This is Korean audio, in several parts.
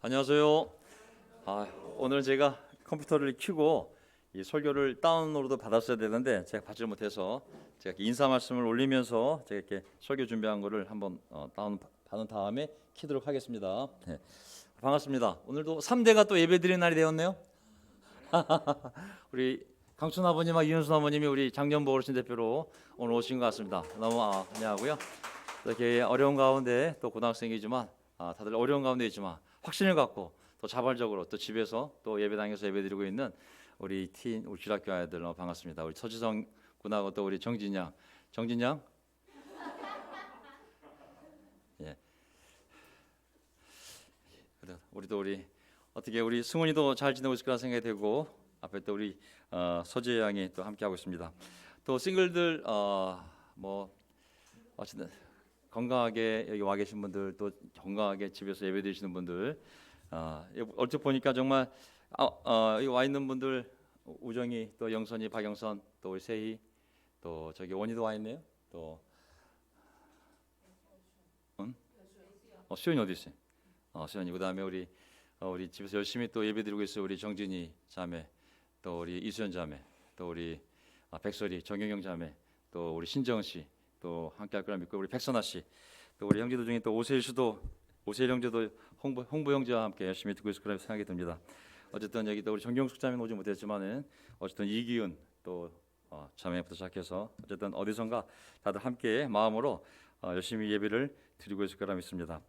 안녕하세요. 오늘 제가 컴퓨터를 켜고 이 설교를 다운로드 받았어야 되는데 제가 받지 못해서 제가 인사 말씀을 올리면서 제가 이렇게 설교 준비한 거를 한번 다운 받은 다음에 켜도록 하겠습니다. 네. 반갑습니다. 오늘도 3대가 또 예배드리는 날이 되었네요. 우리 강춘 아버님과 이현순 아버님이 우리 장년보 어르신 대표로 오늘 오신 것 같습니다. 너무 환영하고요. 이렇게 어려운 가운데 또 고등학생이지만 다들 어려운 가운데 있지만 확신을 갖고 또 자발적으로 또 집에서 또 예배당에서 예배드리고 있는 우리 우리 주일학교 아이들 너무 반갑습니다. 우리 서지성 군하고 또 우리 정진양, 예. 우리도 어떻게 우리 승훈이도 잘 지내고 있을 거라 생각이 되고 앞에 또 우리 서재 양이 또 함께 하고 있습니다. 또 싱글들 뭐 어쨌든 건강하게 여기 와 계신 분들 또 건강하게 집에서 예배 드리시는 분들 얼핏 보니까 정말 여기 와 있는 분들 우정이 또 영선이 박영선 또 우리 세희 또 저기 원희도 와 있네요. 또 수연이 어디 있어요? 수연이 그다음에 우리 집에서 열심히 또 예배 드리고 있어요. 우리 정진이 자매 또 우리 이수연 자매 또 우리 백설이 정영영 자매 또 우리 신정 씨 또 함께 할 거라 믿고 우리 백선아 씨 또 우리 형제들 중에 또 오세일 형제도 홍보 형제와 함께 열심히 듣고 있을 거라 생각이 듭니다. 어쨌든 여기 또 우리 정경숙 자매는 오지 못했지만은 어쨌든 이기은 또 자매부터 시작해서 어쨌든 어디선가 다들 함께 마음으로 열심히 예배를 드리고 있을 거라 믿습니다.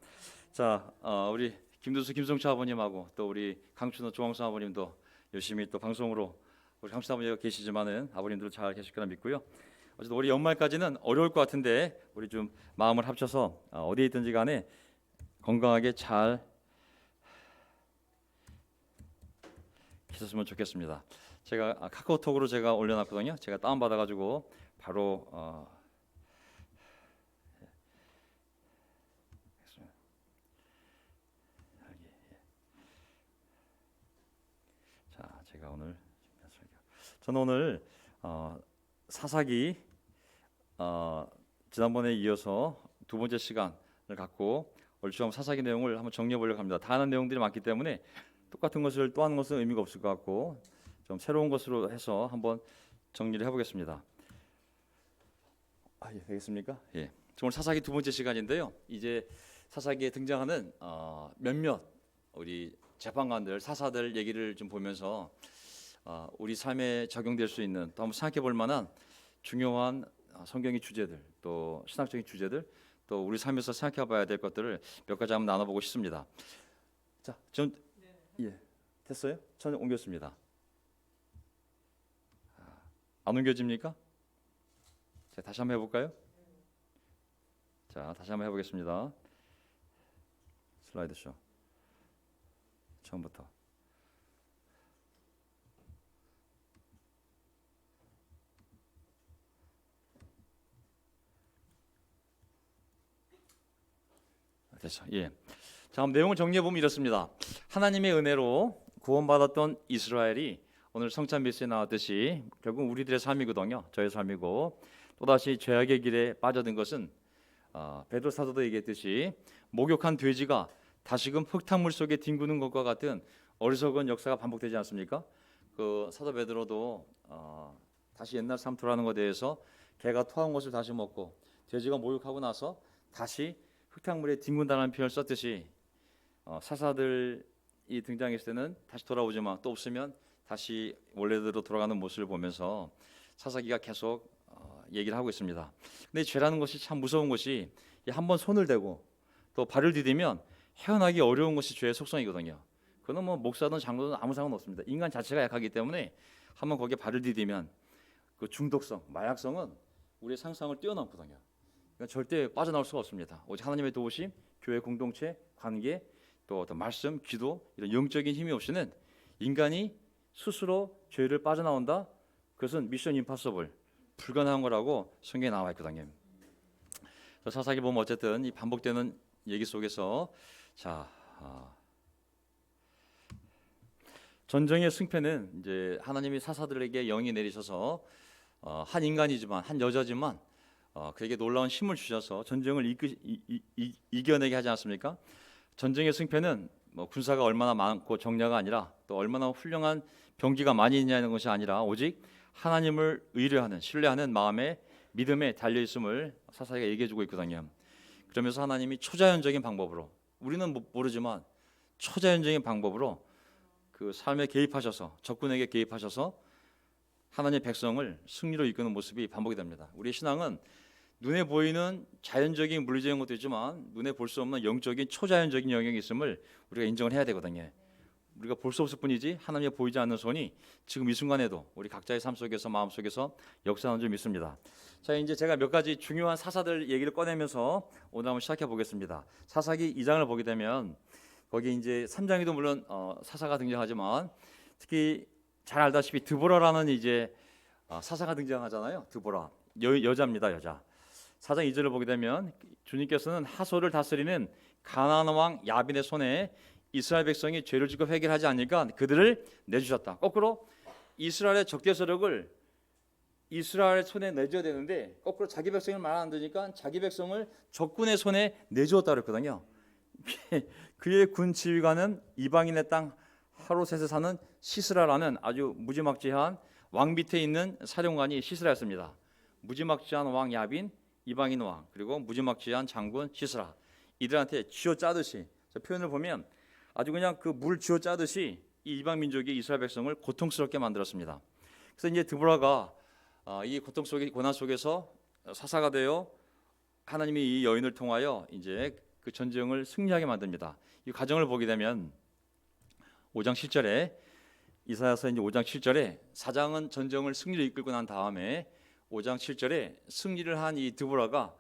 자, 우리 김성철 아버님하고 또 우리 강춘호 조항수 아버님도 열심히 또 방송으로 우리 강춘호 아버님가 계시지만은 아버님들 잘 계실 거라 믿고요. 어쨌든 우리 연말까지는 어려울 것 같은데 우리 좀 마음을 합쳐서 어디에 있든지 간에 건강하게 잘 계셨으면 좋겠습니다. 제가 카카오톡으로 제가 올려놨거든요. 제가 다운 받아가지고 바로 자, 제가 오늘 저는 오늘 사사기 지난번에 이어서 두 번째 시간을 갖고 얼추 사사기 내용을 한번 정리해 보려고 합니다. 다 아는 내용들이 많기 때문에 똑같은 것을 또 하는 것은 의미가 없을 것 같고 좀 새로운 것으로 해서 한번 정리를 해보겠습니다. 예, 되겠습니까? 예. 오늘 사사기 두 번째 시간인데요. 이제 사사기에 등장하는 몇몇 우리 재판관들, 사사들 얘기를 좀 보면서 우리 삶에 적용될 수 있는 또 한번 생각해 볼 만한 중요한 성경의 주제들 또 신학적인 주제들 또 우리 삶에서 생각해 봐야 될 것들을 몇 가지 한번 나눠보고 싶습니다. 자, 됐어요? 저는 옮겼습니다. 안 옮겨집니까? 자, 다시 한번 해볼까요? 자, 다시 한번 해보겠습니다. 슬라이드 쇼 처음부터. 됐어. 예. 자, 내용을 정리해 보면 이렇습니다. 하나님의 은혜로 구원받았던 이스라엘이 오늘 성찬 메시지에 나왔듯이 결국 우리들의 삶이거든요. 저의 삶이고 또다시 죄악의 길에 빠져든 것은 베드로 사도도 얘기했듯이 목욕한 돼지가 다시금 흙탕물 속에 뒹구는 것과 같은 어리석은 역사가 반복되지 않습니까? 그 사도 베드로도 다시 옛날 삶 돌아가는 것에 대해서 개가 토한 것을 다시 먹고 돼지가 목욕하고 나서 다시 흙탕물에 뒹군다는 표현을 썼듯이 사사들이 등장했을 때는 다시 돌아오지만 또 없으면 다시 원래대로 돌아가는 모습을 보면서 사사기가 계속 얘기를 하고 있습니다. 근데 죄라는 것이 참 무서운 것이 한번 손을 대고 또 발을 디디면 헤어나기 어려운 것이 죄의 속성이거든요. 그건 뭐 목사든 장로든 아무 상관없습니다. 인간 자체가 약하기 때문에 한번 거기에 발을 디디면 그 중독성, 마약성은 우리의 상상을 뛰어넘거든요. 그러니까 절대 빠져나올 수가 없습니다. 오직 하나님의 도우심, 교회 공동체, 관계, 또 어떤 말씀, 기도 이런 영적인 힘이 없이는 인간이 스스로 죄를 빠져나온다. 그것은 미션 임파서블, 불가능한 거라고 성경에 나와 있거든요. 사사기 보면 어쨌든 이 반복되는 얘기 속에서 전쟁의 승패는 이제 하나님이 사사들에게 영이 내리셔서 한 인간이지만 한 여자지만 그에게 놀라운 힘을 주셔서 전쟁을 이겨내게 하지 않습니까? 전쟁의 승패는 뭐 군사가 얼마나 많고 정ля가 아니라 또 얼마나 훌륭한 병기가 많이 있냐는 것이 아니라 오직 하나님을 의뢰하는 신뢰하는 마음의 믿음에 달려 있음을 사사기가 얘기해주고 있거든요. 그러면서 하나님이 초자연적인 방법으로 우리는 모르지만 초자연적인 방법으로 그 삶에 개입하셔서 적군에게 개입하셔서 하나님의 백성을 승리로 이끄는 모습이 반복이 됩니다. 우리의 신앙은 눈에 보이는 자연적인 물리적인 것도 있지만 눈에 볼 수 없는 영적인 초자연적인 영역이 있음을 우리가 인정을 해야 되거든요. 우리가 볼 수 없을 뿐이지 하나님의 보이지 않는 손이 지금 이 순간에도 우리 각자의 삶 속에서 마음 속에서 역사하는 줄 믿습니다. 자, 이제 제가 몇 가지 중요한 사사들 얘기를 꺼내면서 오늘 한번 시작해 보겠습니다. 사사기 2장을 보게 되면 거기 이제 3장에도 물론 사사가 등장하지만 특히 잘 알다시피 드보라라는 이제 사사가 등장하잖아요. 드보라 여자입니다. 여자. 4장 2절을 보게 되면 주님께서는 하솔을 다스리는 가나안 왕 야빈의 손에 이스라엘 백성이 죄를 짓고 회개를 하지 않으니까 그들을 내주셨다. 거꾸로 이스라엘의 적대 세력을 이스라엘 손에 내줘야 되는데 거꾸로 자기 백성을 말 안 듣니까 자기 백성을 적군의 손에 내주었다 그랬거든요. 그의 군 지휘관은 이방인의 땅 하롯셋에 사는 시스라라는 아주 무지막지한 왕 밑에 있는 사령관이 시스라였습니다. 무지막지한 왕 야빈, 이방인 왕, 그리고 무지막지한 장군 시스라, 이들한테 쥐어짜듯이 표현을 보면 아주 그냥 그 물 쥐어짜듯이 이 이방 민족이 이스라엘 백성을 고통스럽게 만들었습니다. 그래서 이제 드보라가 이 고통 속에 고난 속에서 사사가 되어 하나님이 이 여인을 통하여 이제 그 전쟁을 승리하게 만듭니다. 이 과정을 보게 되면 5장 7절에 이사야서 이제 5장 7절에 4장은 전쟁을 승리로 이끌고 난 다음에 5장 7절에 승리를 한 이 드보라가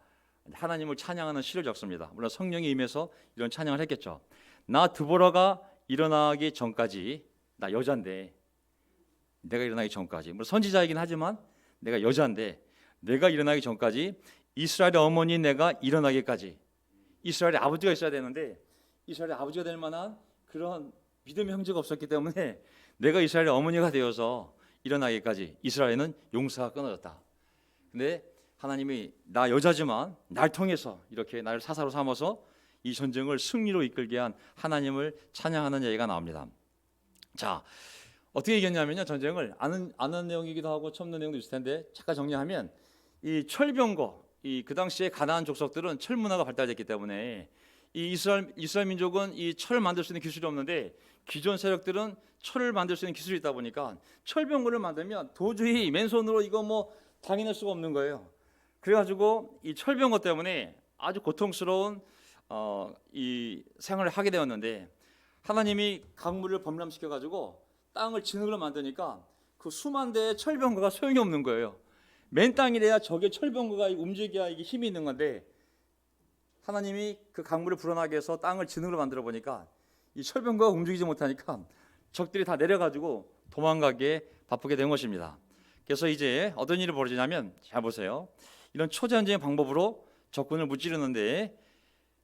하나님을 찬양하는 시를 적습니다. 물론 성령이 임해서 이런 찬양을 했겠죠. 나 드보라가 일어나기 전까지 나 여잔데 내가 일어나기 전까지 물론 선지자이긴 하지만 내가 여잔데 내가 일어나기 전까지 이스라엘의 어머니 내가 일어나기까지 이스라엘의 아버지가 있어야 되는데 이스라엘의 아버지가 될 만한 그런 믿음의 형제가 없었기 때문에 내가 이스라엘의 어머니가 되어서 일어나기까지 이스라엘은 용서가 끊어졌다. 근데 하나님이 나 여자지만 날 통해서 이렇게 나를 사사로 삼아서 이 전쟁을 승리로 이끌게 한 하나님을 찬양하는 얘기가 나옵니다. 자, 어떻게 이겼냐면요. 전쟁을 아는 내용이기도 하고 처음 듣는 내용도 있을 텐데 잠깐 정리하면 이 철병거 이 그 당시에 가나안 족속들은 철 문화가 발달됐기 때문에 이 이스라엘 민족은 이 철을 만들 수 있는 기술이 없는데 기존 세력들은 철을 만들 수 있는 기술이 있다 보니까 철병거를 만들면 도저히 맨손으로 이거 뭐 당해낼 수가 없는 거예요. 그래가지고 이 철병거 때문에 아주 고통스러운 이 생활을 하게 되었는데 하나님이 강물을 범람시켜가지고 땅을 진흙으로 만드니까 그 수만 대의 철병거가 소용이 없는 거예요. 맨 땅이래야 저게 철병거가 움직여야 이게 힘이 있는 건데 하나님이 그 강물을 불어나게 해서 땅을 진흙으로 만들어 보니까 이 철병거가 움직이지 못하니까 적들이 다 내려가지고 도망가게 바쁘게 된 것입니다. 그래서 이제 어떤 일이 벌어지냐면 잘 보세요. 이런 초전쟁의 방법으로 적군을 무찌르는데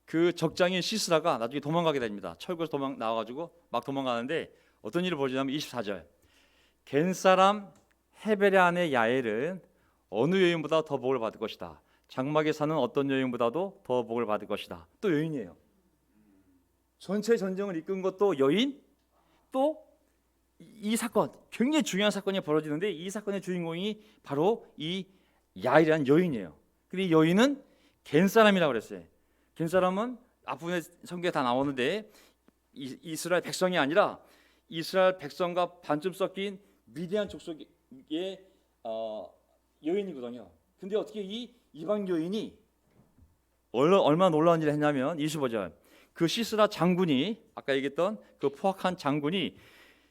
그 적장인 시스라가 나중에 도망가게 됩니다. 철거에서 나와가지고 막 도망가는데 어떤 일이 벌어지냐면 24절 겐 사람 헤벨의 아내 야엘은 어느 여인보다 더 복을 받을 것이다. 장막에 사는 어떤 여인보다도 더 복을 받을 것이다. 또 여인이에요. 전체 전쟁을 이끈 것도 여인, 또 이 사건 굉장히 중요한 사건이 벌어지는데 이 사건의 주인공이 바로 이 야엘이라는 여인이에요. 근데 이 여인은 겐 사람이라고 그랬어요. 겐 사람은 앞부분에 성경에 다 나오는데 이스라엘 백성이 아니라 이스라엘 백성과 반쯤 섞인 미디안 족속의 여인이거든요. 근데 어떻게 이 이방 여인이 얼마나 놀라운 일을 했냐면 25절 그 시스라 장군이 아까 얘기했던 그 포악한 장군이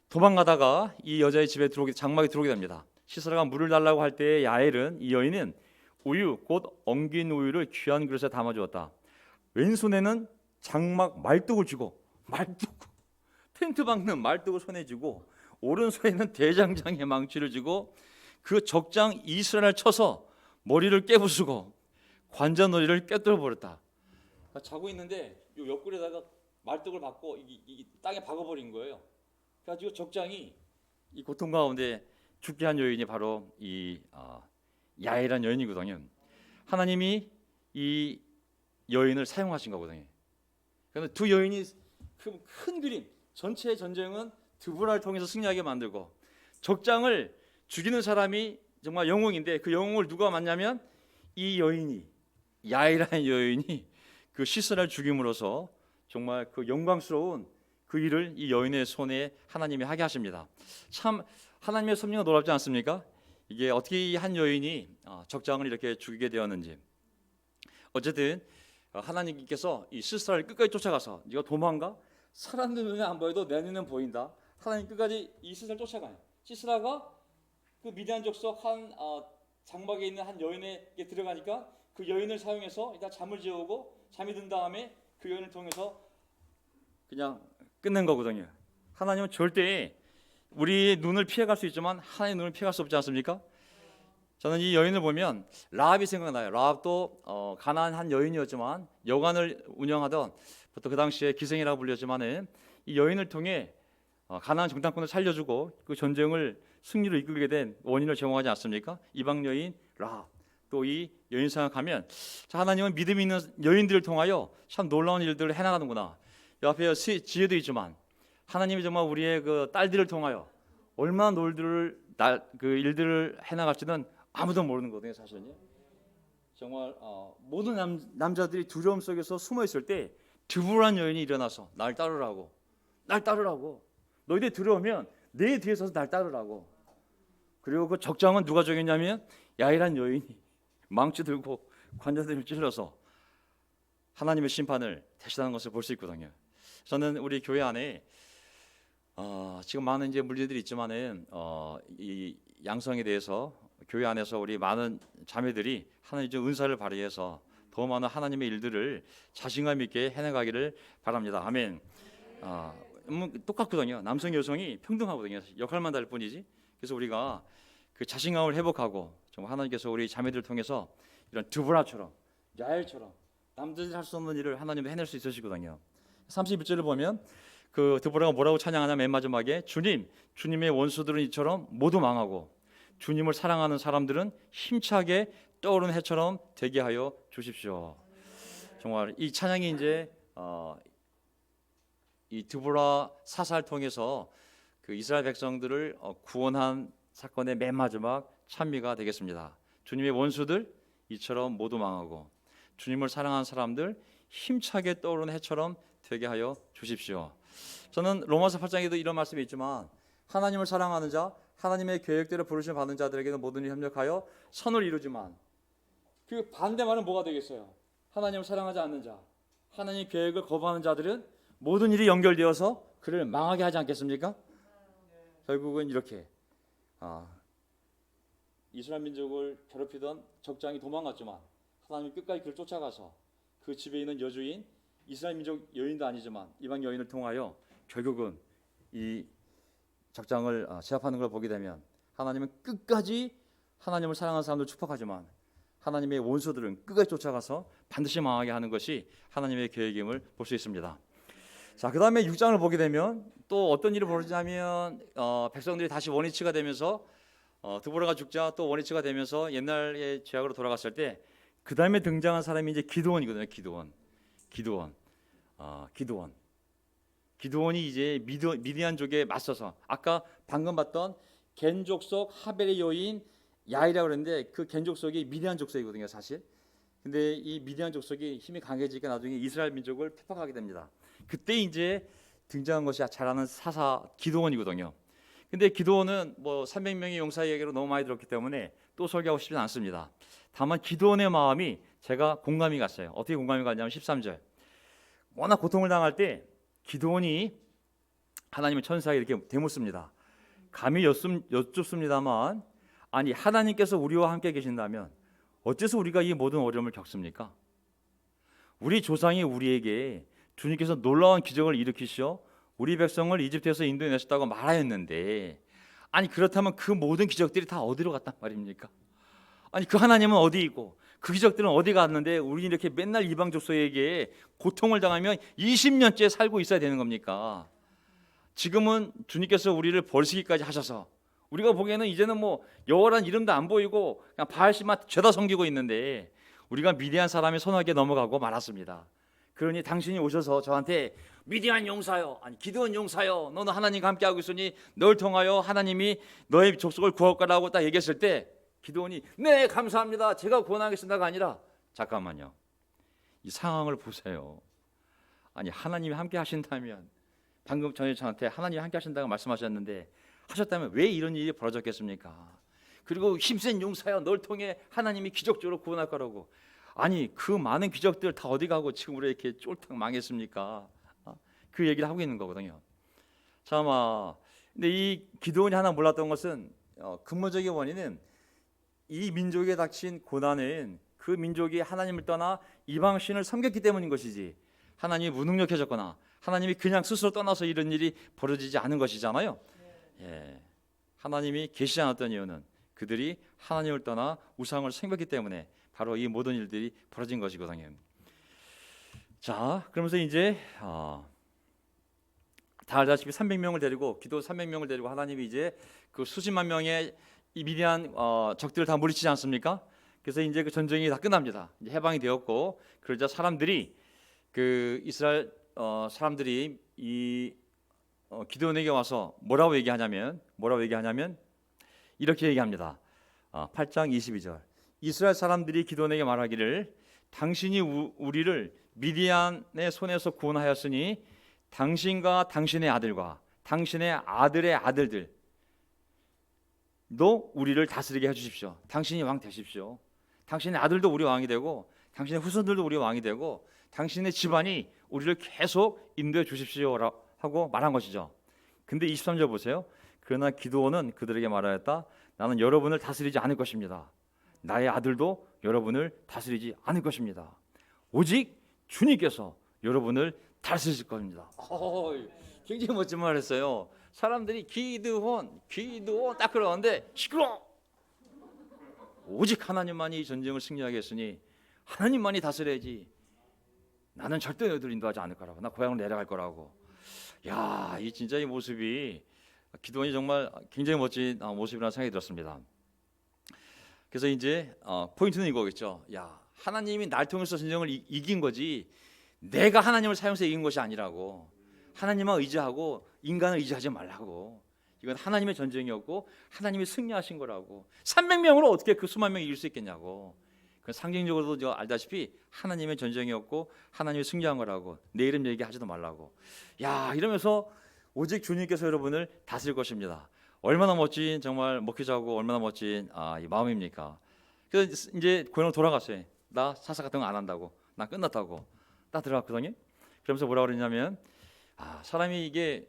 도망가다가 이 여자의 집에 장막에 들어오게 됩니다. 시스라가 물을 달라고 할 때 야엘은 이 여인은 우유 곧 엉긴 우유를 귀한 그릇에 담아주었다. 왼손에는 장막 말뚝을 쥐고 텐트 박는 말뚝을 손에 쥐고 오른손에는 대장장의 망치를 쥐고 그 적장 이스라엘을 쳐서 머리를 깨부수고 관자놀이를 꿰뚫어 버렸다. 자고 있는데 요 옆구리에다가 말뚝을 박고 이 땅에 박아버린 거예요. 그래가지고 적장이 이 고통 가운데 죽게 한 여인이 바로 이 야엘이라는 여인이거든요. 하나님이 이 여인을 사용하신 거거든요. 그런데 두 여인이 그 큰 그림 전체의 전쟁은 드보라를 통해서 승리하게 만들고, 적장을 죽이는 사람이 정말 영웅인데 그 영웅을 누가 맞냐면 이 여인이, 야이라는 여인이 그 시스라를 죽임으로써 정말 그 영광스러운 그 일을 이 여인의 손에 하나님이 하게 하십니다. 참 하나님의 섭리가 놀랍지 않습니까? 이게 어떻게 한 여인이 적장을 이렇게 죽이게 되었는지. 어쨌든 하나님께서 이 시스라를 끝까지 쫓아가서, 네가 도망가? 사람들 눈에 안 보여도 내 눈에는 보인다. 하나님 끝까지 이 시스라를 쫓아가요. 시스라가 그 미디안 족속 한 장막에 있는 한 여인에게 들어가니까 그 여인을 사용해서 일단 잠을 재우고, 잠이 든 다음에 그 여인을 통해서 그냥 끝낸 거거든요. 하나님은 절대 우리 눈을 피해갈 수 있지만 하나님의 눈을 피해갈 수 없지 않습니까? 저는 이 여인을 보면 라합이 생각나요. 라합도 가나안 한 여인이었지만 여관을 운영하던, 보통 그 당시에 기생이라고 불렸지만은 이 여인을 통해 가나안 정탐꾼을 살려주고 그 전쟁을 승리로 이끌게 된 원인을 제공하지 않습니까? 이방 여인 라합. 또 이 여인 생각하면, 자, 하나님은 믿음 있는 여인들을 통하여 참 놀라운 일들을 해나가는구나. 옆에 지혜도 있지만 하나님이 정말 우리의 그 딸들을 통하여 얼마나 그 일들을 해나갈지는 아무도 모르는 거거든요, 사실은요. 정말 모든 남자들이 두려움 속에서 숨어 있을 때 드보라는 여인이 일어나서 날 따르라고, 너희들 들어오면 내 뒤에 서서 날 따르라고. 그리고 그 적장은 누가 정했냐면 야이란 여인이 망치 들고 관자들을 찔러서 하나님의 심판을 대신하는 것을 볼 수 있거든요. 저는 우리 교회 안에 지금 많은 이제 물리들이 있지만은 이 양성에 대해서 교회 안에서 우리 많은 자매들이 하나님의 은사를 발휘해서 더 많은 하나님의 일들을 자신감 있게 해나가기를 바랍니다. 아멘. 똑같거든요. 남성 여성이 평등하거든요. 역할만 다를 뿐이지. 그래서 우리가 그 자신감을 회복하고, 정말 하나님께서 우리 자매들을 통해서 이런 드보라처럼, 야엘처럼 남들이 할 수 없는 일을 하나님도 해낼 수 있으시거든요. 31절을 보면 그 드보라가 뭐라고 찬양하냐, 맨 마지막에 주님의 원수들은 이처럼 모두 망하고 주님을 사랑하는 사람들은 힘차게 떠오르는 해처럼 되게 하여 주십시오. 정말 이 찬양이 이제 이 드보라 사사를 통해서 그 이스라엘 백성들을 구원한 사건의 맨 마지막 찬미가 되겠습니다. 주님의 원수들 이처럼 모두 망하고 주님을 사랑하는 사람들 힘차게 떠오르는 해처럼 되게 하여 주십시오. 저는 로마서 8장에도 이런 말씀이 있지만, 하나님을 사랑하는 자, 하나님의 계획대로 부르심 받은 자들에게는 모든 일이 협력하여 선을 이루지만, 그 반대말은 뭐가 되겠어요? 하나님을 사랑하지 않는 자, 하나님의 계획을 거부하는 자들은 모든 일이 연결되어서 그를 망하게 하지 않겠습니까? 결국은 이렇게 이스라엘 민족을 괴롭히던 적장이 도망갔지만 하나님이 끝까지 그를 쫓아가서 그 집에 있는 여주인, 이스라엘 민족 여인도 아니지만 이방 여인을 통하여 결국은 이 적장을 제압하는 걸 보게 되면, 하나님은 끝까지 하나님을 사랑하는 사람들 축복하지만 하나님의 원수들은 끝까지 쫓아가서 반드시 망하게 하는 것이 하나님의 계획임을 볼 수 있습니다. 자, 그 다음에 6장을 보게 되면 또 어떤 일이 벌어지냐면 백성들이 다시 원위치가 되면서 드보라가 죽자 또 원위치가 되면서 옛날의 죄악으로 돌아갔을 때 그 다음에 등장한 사람이 이제 기드온이거든요. 기드온이 이제 미디안족에 맞서서, 아까 방금 봤던 겐 족속 하벨의 여인 야이라고 그랬는데 그 겐 족속이 미디안 족속이거든요, 사실. 근데 이 미디안 족속이 힘이 강해지니까 나중에 이스라엘 민족을 핍박하게 됩니다. 그때 이제 등장한 것이 잘 아는 사사 기드온이거든요. 근데 기드온은 뭐 300명의 용사의 얘기로 너무 많이 들었기 때문에 또 설교하고 싶지는 않습니다. 다만 기드온의 마음이 제가 공감이 갔어요. 어떻게 공감이 갔냐면 13절. 워낙 고통을 당할 때 기드온이 하나님의 천사에게 이렇게 대묻습니다. 감히 여쭙습니다만, 아니 하나님께서 우리와 함께 계신다면 어째서 우리가 이 모든 어려움을 겪습니까? 우리 조상이 우리에게 주님께서 놀라운 기적을 일으키시어 우리 백성을 이집트에서 인도해내셨다고 말하였는데, 아니 그렇다면 그 모든 기적들이 다 어디로 갔단 말입니까? 아니 그 하나님은 어디 있고 그 기적들은 어디 갔는데 우리 이렇게 맨날 이방 족속에게 고통을 당하며 20년째 살고 있어야 되는 겁니까? 지금은 주님께서 우리를 벌시기까지 하셔서 우리가 보기에는 이제는 뭐 여호와라는 이름도 안 보이고 그냥 바알신만 죄다 섬기고 있는데 우리가 미디안 사람의 손아귀에 넘어가고 말았습니다. 그러니 당신이 오셔서 저한테 미디안 용사여, 아니 기드온 용사여, 너는 하나님과 함께하고 있으니 널 통하여 하나님이 너의 족속을 구할 거라고 딱 얘기했을 때 기드온이 네 감사합니다, 제가 구원하겠습니다가 아니라 잠깐만요, 이 상황을 보세요. 아니 하나님이 함께 하신다면, 방금 전에 저한테 하나님이 함께 하신다고 말씀하셨는데, 하셨다면 왜 이런 일이 벌어졌겠습니까? 그리고 힘센 용사여, 널 통해 하나님이 기적적으로 구원할 거라고. 아니 그 많은 기적들 다 어디 가고 지금 우리 이렇게 쫄딱 망했습니까? 그 얘기를 하고 있는 거거든요. 자, 근데 이 기드온이 하나 몰랐던 것은 근본적인 원인은 이 민족에 닥친 고난은 그 민족이 하나님을 떠나 이방신을 섬겼기 때문인 것이지, 하나님이 무능력해졌거나 하나님이 그냥 스스로 떠나서 이런 일이 벌어지지 않은 것이잖아요. 예. 하나님이 계시지 않았던 이유는 그들이 하나님을 떠나 우상을 섬겼기 때문에 바로 이 모든 일들이 벌어진 것이거든요. 자, 그러면서 이제 다 알다시피 300명을 데리고, 기도 300명을 데리고 하나님이 이제 그 수십만 명의 이 미디안 적들을 다 물리치지 않습니까? 그래서 이제 그 전쟁이 다 끝납니다. 이제 해방이 되었고, 그러자 사람들이 그 이스라엘 사람들이 이 기드온에게 와서 뭐라고 얘기하냐면 이렇게 얘기합니다. 8장 22절. 이스라엘 사람들이 기드온에게 말하기를 당신이 우리를 미디안의 손에서 구원하였으니 당신과 당신의 아들과 당신의 아들의 아들들도 우리를 다스리게 해주십시오. 당신이 왕 되십시오. 당신의 아들도 우리 왕이 되고 당신의 후손들도 우리 왕이 되고 당신의 집안이 우리를 계속 인도해 주십시오 하고 말한 것이죠. 근데 23절 보세요. 그러나 기드온은 그들에게 말하였다. 나는 여러분을 다스리지 않을 것입니다. 나의 아들도 여러분을 다스리지 않을 것입니다. 오직 주님께서 여러분을 다스리실 겁니다. 굉장히 멋진 말 했어요. 사람들이 기드온 딱 그러는데 시끄러워. 오직 하나님만이 이 전쟁을 승리하게 했으니 하나님만이 다스려야지, 나는 절대 너희들 인도하지 않을 거라고, 나 고향으로 내려갈 거라고. 야, 이 진짜 이 모습이, 기드온이 정말 굉장히 멋진 모습이라는 생각이 들었습니다. 그래서 이제 포인트는 이거겠죠. 야, 하나님이 날 통해서 전쟁을 이긴 거지 내가 하나님을 사용해서 이긴 것이 아니라고. 하나님만 의지하고 인간을 의지하지 말라고. 이건 하나님의 전쟁이었고 하나님이 승리하신 거라고. 300명으로 어떻게 그 수만 명이 이길 수 있겠냐고. 그 상징적으로도 알다시피 하나님의 전쟁이었고 하나님이 승리한 거라고. 내 이름 얘기하지도 말라고. 야, 이러면서 오직 주님께서 여러분을 다스릴 것입니다. 얼마나 멋진, 정말 먹히자고 얼마나 멋진 이 마음입니까? 그래서 이제 고향으로 돌아갔어요. 나 사사 같은 거 안 한다고, 나 끝났다고 딱 들어갔거든요. 그러면서 뭐라 그러냐면 사람이 이게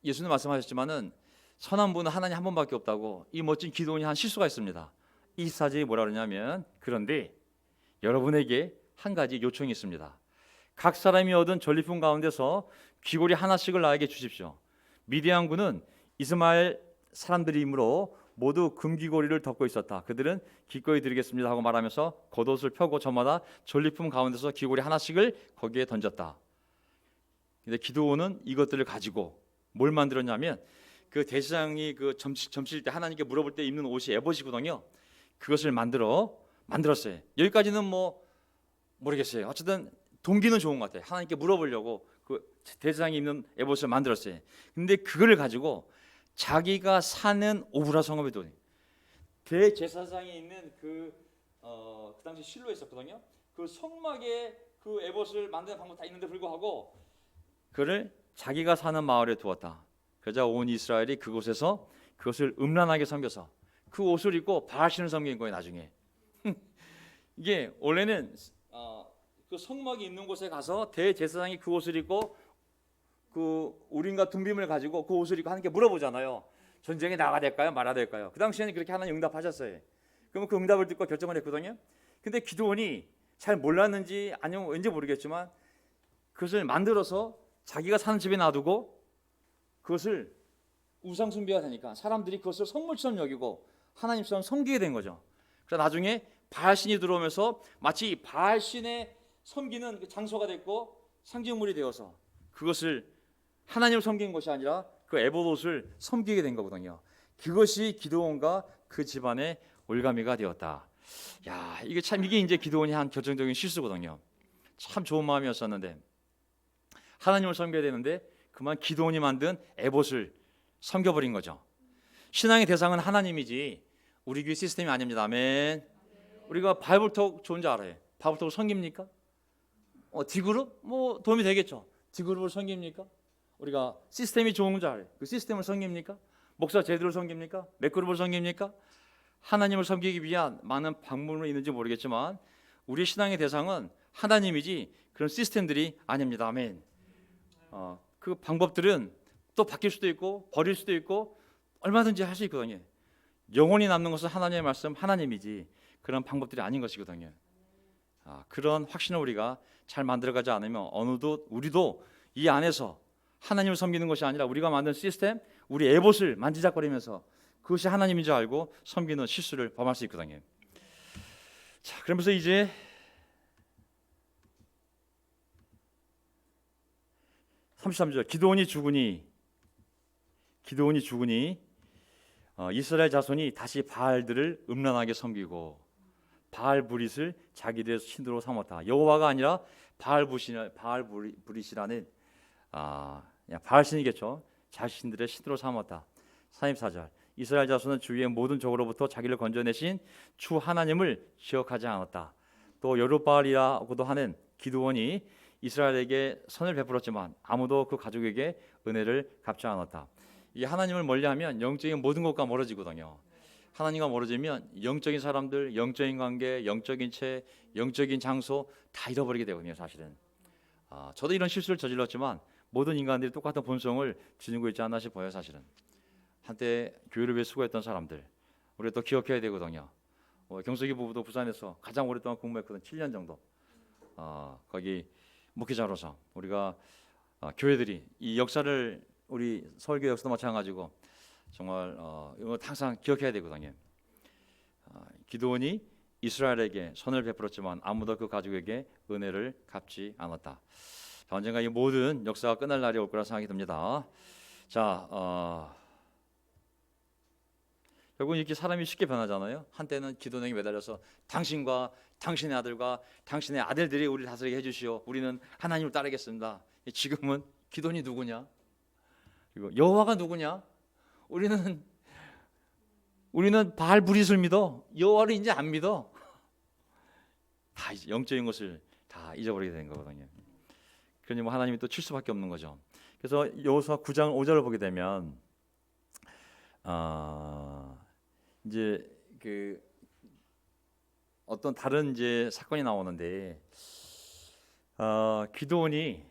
예수님 말씀하셨지만은 선한 분은 하나님 한 분밖에 없다고. 이 멋진 기도원이 한 실수가 있습니다. 이 사제에 뭐라 그러냐면, 그런데 여러분에게 한 가지 요청이 있습니다. 각 사람이 얻은 전리품 가운데서 귀고리 하나씩을 나에게 주십시오. 미디안군은 이스마엘 사람들이므로 모두 금귀고리를 덮고 있었다. 그들은 기꺼이 드리겠습니다 하고 말하면서 겉옷을 펴고 저마다 전리품 가운데서 귀고리 하나씩을 거기에 던졌다. 근데 기드온은 이것들을 가지고 뭘 만들었냐면, 그 대제사장이 그 점칠 때 하나님께 물어볼 때 입는 옷이 에봇이거든요. 그것을 만들었어요. 여기까지는 뭐 모르겠어요. 어쨌든 동기는 좋은 것 같아요. 하나님께 물어보려고 그 대제사장이 입는 에봇을 만들었어요. 근데 그거를 가지고 자기가 사는 오브라 성읍에 돈, 대제사장이 있는 그 당시 실로에 있었거든요. 그 성막에 그 에봇을 만드는 방법 다 있는데 불구하고 그를 자기가 사는 마을에 두었다. 그러자 온 이스라엘이 그곳에서 그것을 음란하게 섬겨서 그 옷을 입고 바알신을 섬긴 거예요. 나중에 이게 원래는 그 성막이 있는 곳에 가서 대제사장이 그 옷을 입고 그 우림과 둠빔을 가지고 그 옷을 입고 하나님께 물어보잖아요. 전쟁에 나가야 될까요? 말아야 될까요? 그 당시에는 그렇게 하나님 응답하셨어요. 그러면 그 응답을 듣고 결정을 했거든요. 근데 기드온이 잘 몰랐는지 아니면 왠지 모르겠지만 그것을 만들어서 자기가 사는 집에 놔두고 그것을 우상 숭배가 되니까 사람들이 그것을 성물처럼 여기고 하나님처럼 섬기게 된 거죠. 그래서 나중에 바알신이 들어오면서 마치 바알신의 섬기는 그 장소가 됐고 상징물이 되어서 그것을 하나님을 섬기는 것이 아니라 그 에봇옷을 섬기게 된 거거든요. 그것이 기드온과 그 집안의 올가미가 되었다. 야, 이게 이제 기드온이 한 결정적인 실수거든요. 참 좋은 마음이었었는데 하나님을 섬겨야 되는데 그만 기도원이 만든 에봇을 섬겨버린 거죠. 신앙의 대상은 하나님이지 우리 교회 시스템이 아닙니다. 아멘. 우리가 바이블톡 좋은 줄 알아요. 바이블톡을 섬깁니까? D그룹? 뭐 도움이 되겠죠. D그룹을 섬깁니까? 우리가 시스템이 좋은 줄 알아요. 그 시스템을 섬깁니까? 목사 제도를 섬깁니까? 맥그룹을 섬깁니까? 하나님을 섬기기 위한 많은 방법이 있는지 모르겠지만 우리 신앙의 대상은 하나님이지 그런 시스템들이 아닙니다. 아멘. 그 방법들은 또 바뀔 수도 있고 버릴 수도 있고 얼마든지 할 수 있거든요. 영원히 남는 것은 하나님의 말씀, 하나님이지 그런 방법들이 아닌 것이거든요. 그런 확신을 우리가 잘 만들어가지 않으면 어느덧 우리도 이 안에서 하나님을 섬기는 것이 아니라 우리가 만든 시스템, 우리 에봇을 만지작거리면서 그것이 하나님인 줄 알고 섬기는 실수를 범할 수 있거든요. 자, 그러면서 이제 33절 기드온이 죽으니 이스라엘 자손이 다시 바알들을 음란하게 섬기고 바알브릿을 자기들의 신으로 삼았다. 여호와가 아니라 바알브릿이라는 바알신이겠죠. 자신들의 신으로 삼았다. 34절 이스라엘 자손은 주위의 모든 적으로부터 자기를 건져내신 주 하나님을 기억하지 않았다. 또 여룻바알이라고도 하는 기드온이 이스라엘에게 선을 베풀었지만 아무도 그 가족에게 은혜를 갚지 않았다. 이 하나님을 멀리하면 영적인 모든 것과 멀어지거든요. 하나님과 멀어지면 영적인 사람들, 영적인 관계, 영적인 체, 영적인 장소 다 잃어버리게 되거든요. 사실은 저도 이런 실수를 저질렀지만 모든 인간들이 똑같은 본성을 지니고 있지 않나 싶어요. 사실은 한때 교회를 위해 수고했던 사람들 우리가 또 기억해야 되거든요. 경석이 부부도 부산에서 가장 오랫동안 근무했거든. 7년 정도 거기 목회자로서 우리가 교회들이 이 역사를 우리 서울교회 역사도 마찬가지고 정말 이거 항상 기억해야 되거든요. 기드온이 이스라엘에게 선을 베풀었지만 아무도 그 가족에게 은혜를 갚지 않았다. 언젠가 이 모든 역사가 끝날 날이 올 거라 생각이 듭니다. 자, 결국 이렇게 사람이 쉽게 변하잖아요. 한때는 기도원에게 매달려서 당신과 당신의 아들과 당신의 아들들이 우리를 다스리게 해주시오. 우리는 하나님을 따르겠습니다. 지금은 기도원이 누구냐? 그리고 여호와가 누구냐? 우리는 바알브릿을 믿어. 여호와를 이제 안 믿어. 다 이제 영적인 것을 다 잊어버리게 된 거거든요. 그러니 뭐 하나님이 또 칠 수밖에 없는 거죠. 그래서 여호수아 9장 5절을 보게 되면 이제 그 어떤 다른 이제 사건이 나오는데 기드온이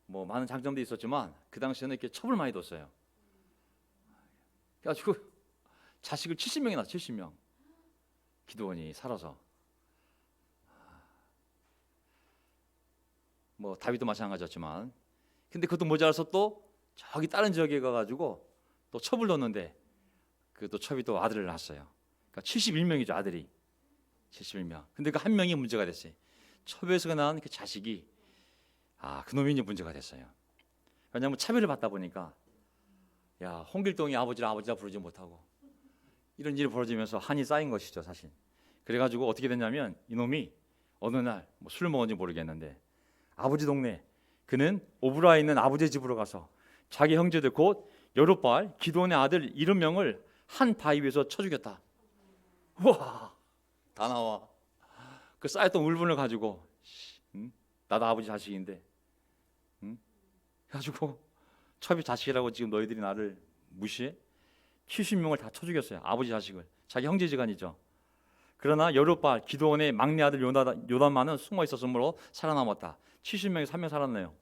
뭐 많은 장점도 있었지만 그 당시에는 이렇게 첩을 많이 뒀어요. 그래가지고 자식을 70명이 낳았어. 70명. 기드온이 살아서. 뭐 다윗도 마찬가지였지만 근데 그것도 모자라서 또 저기 다른 지역에 가가지고 또 첩을 뒀는데 그 또 첩이 또 아들을 낳았어요. 그러니까 71명이죠. 아들이 71명. 근데 그 한 명이 문제가 됐어요. 첩에서 낳은 그 자식이 그놈이 이제 문제가 됐어요. 왜냐하면 차별을 받다 보니까 홍길동이 아버지를 아버지라 부르지 못하고 이런 일이 벌어지면서 한이 쌓인 것이죠. 사실. 그래가지고 어떻게 됐냐면 이놈이 어느 날 뭐 술을 먹었는지 모르겠는데 아버지 동네 그는 오브라에 있는 아버지의 집으로 가서 자기 형제들 곧 여룻바알 기드온의 아들 70명을 한 바위 위에서 쳐 죽였다. 우와 다 나와. 그 쌓였던 울분을 가지고 나도 아버지 자식인데 가지고 첩이 자식이라고 지금 너희들이 나를 무시해? 70명을 다 쳐 죽였어요. 아버지 자식을. 자기 형제지간이죠. 그러나 여룻바알 기드온의 막내 아들 요담만은 숨어 있었으므로 살아남았다. 70명이 3명 살았네요.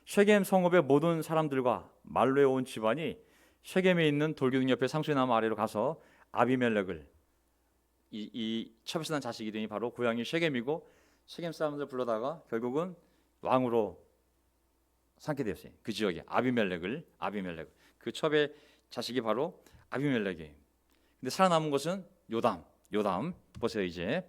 쉐겜 성읍의 모든 사람들과 말로에 온 집안이 쉐겜에 있는 돌기둥 옆에 상수의 나무 아래로 가서 아비멜렉을 이 첩에서 난 자식 이름이 바로 고향이 쉐겜이고 쉐겜 사람들 불러다가 결국은 왕으로 삼게 되었어요. 그 지역에 아비멜렉 그 첩의 자식이 바로 아비멜렉이에요. 근데 살아남은 것은 요담 보세요. 이제